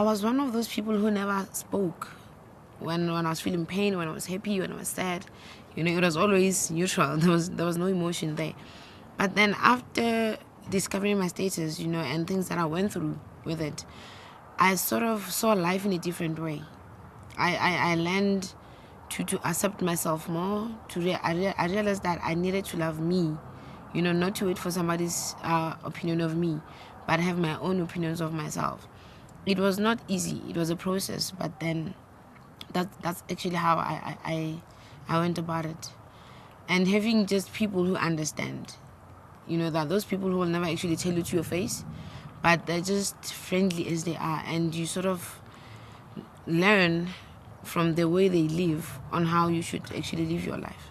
was one of those people who never spoke when I was feeling pain, when I was happy, when I was sad. It was always neutral. There was no emotion there. But then after discovering my status, and things that I went through with it, I sort of saw life in a different way. I learned to accept myself more. I realized that I needed to love me, not to wait for somebody's opinion of me, but have my own opinions of myself. It was not easy. It was a process, but then that's actually how I went about it. And having just people who understand, that those people who will never actually tell you to your face, but they're just friendly as they are, and you sort of learn from the way they live on how you should actually live your life.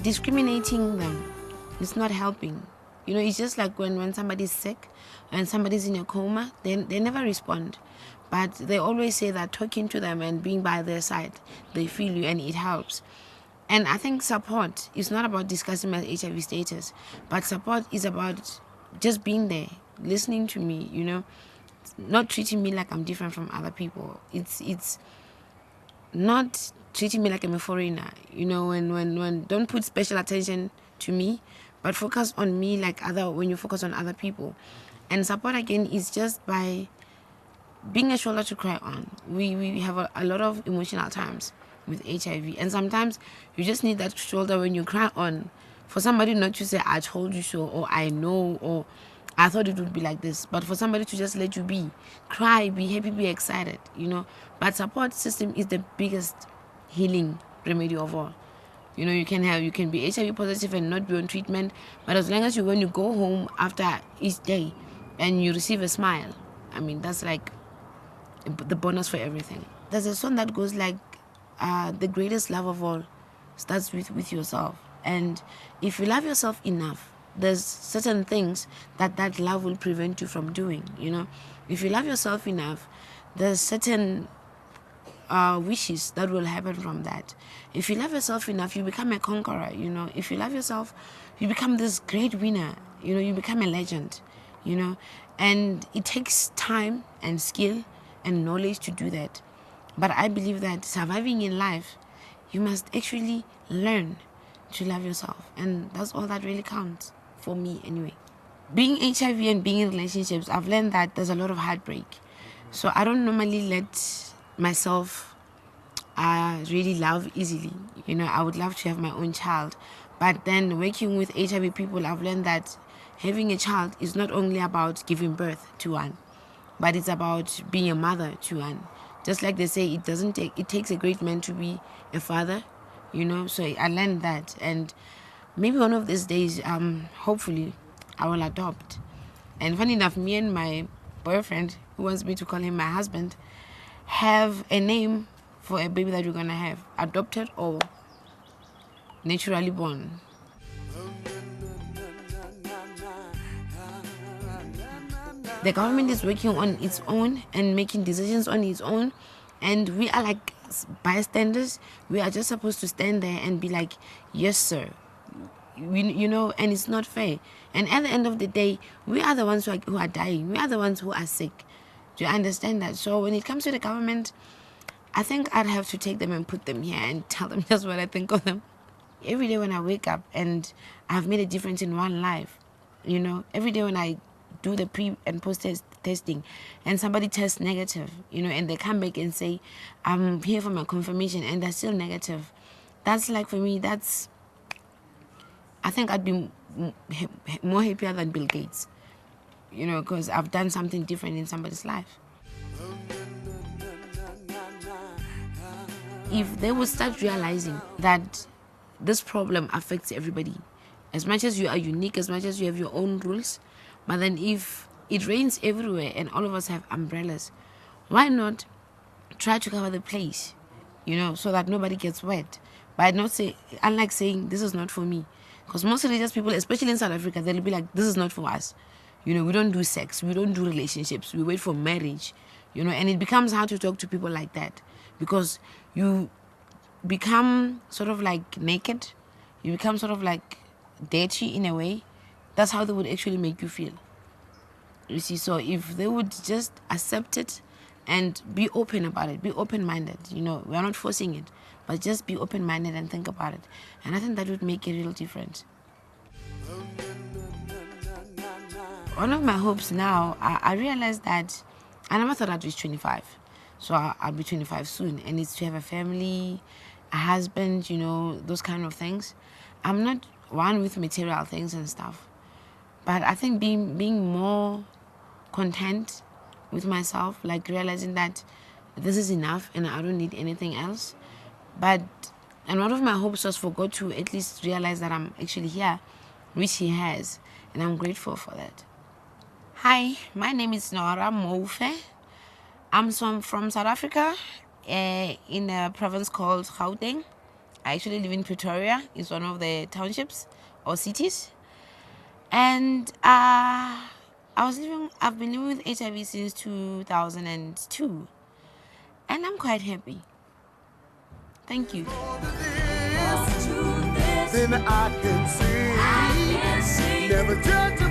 Discriminating them is not helping. It's just like when somebody's sick and somebody's in a coma, they never respond. But they always say that talking to them and being by their side, they feel you and it helps. And I think support is not about discussing my HIV status, but support is about just being there, listening to me, not treating me like I'm different from other people. It's not treating me like I'm a foreigner, when don't put special attention to me, but focus on me when you focus on other people. And support again is just by being a shoulder to cry on. We have a lot of emotional times with HIV, and sometimes you just need that shoulder when you cry on, for somebody not to say I told you so, or I know, or I thought it would be like this, but for somebody to just let you be, cry, be happy, be excited, But support system is the biggest healing remedy of all. You can be HIV positive and not be on treatment, but as long as when you go home after each day and you receive a smile, that's like the bonus for everything. There's a song that goes like, the greatest love of all starts with yourself. And if you love yourself enough, there's certain things that love will prevent you from doing. If you love yourself enough, there's certain wishes that will happen from that. If you love yourself enough, you become a conqueror. If you love yourself, you become this great winner. You become a legend. And it takes time and skill and knowledge to do that. But I believe that surviving in life, you must actually learn to love yourself, and that's all that really counts for me anyway. Being HIV and being in relationships, I've learned that there's a lot of heartbreak. So I don't normally let myself really love easily. I would love to have my own child, but then working with HIV people, I've learned that having a child is not only about giving birth to one, but it's about being a mother to one. Just like they say, it takes a great man to be a father, So I learned that, and maybe one of these days, hopefully, I will adopt. And funny enough, me and my boyfriend, who wants me to call him my husband, have a name for a baby that we're gonna have, adopted or naturally born. The government is working on its own and making decisions on its own, and we are like bystanders. We are just supposed to stand there and be like, yes sir, and it's not fair. And at the end of the day, we are the ones who are dying. We are the ones who are sick. Do you understand that? So when it comes to the government, I think I'd have to take them and put them here and tell them just what I think of them. Every day when I wake up and I've made a difference in one life, every day when I do the pre and post testing and somebody tests negative, and they come back and say, I'm here for my confirmation, and they're still negative. That's like, for me, I think I'd be more happier than Bill Gates, because I've done something different in somebody's life. If they would start realizing that this problem affects everybody, as much as you are unique, as much as you have your own rules, but then if it rains everywhere and all of us have umbrellas, why not try to cover the place, so that nobody gets wet? But unlike saying, this is not for me. Because most religious people, especially in South Africa, they'll be like, this is not for us. We don't do sex. We don't do relationships. We wait for marriage. And it becomes hard to talk to people like that, because you become sort of like naked you become sort of like dirty in a way, that's how they would actually make you feel. You see, so if they would just accept it and be open about it, be open-minded, we are not forcing it, but just be open-minded and think about it. And I think that would make a real difference. One of my hopes now, I realized that I never thought I'd reach 25. So I'll be 25 soon, and it's to have a family, a husband, those kind of things. I'm not one with material things and stuff, but I think being more content with myself, like realizing that this is enough and I don't need anything else. And one of my hopes was for God to at least realize that I'm actually here, which He has, and I'm grateful for that. Hi, my name is Norah. I'm from South Africa, in a province called Gauteng. I actually live in Pretoria. It's one of the townships or cities. And I've been living with HIV since 2002. And I'm quite happy. Thank you. Then I can see, never judge a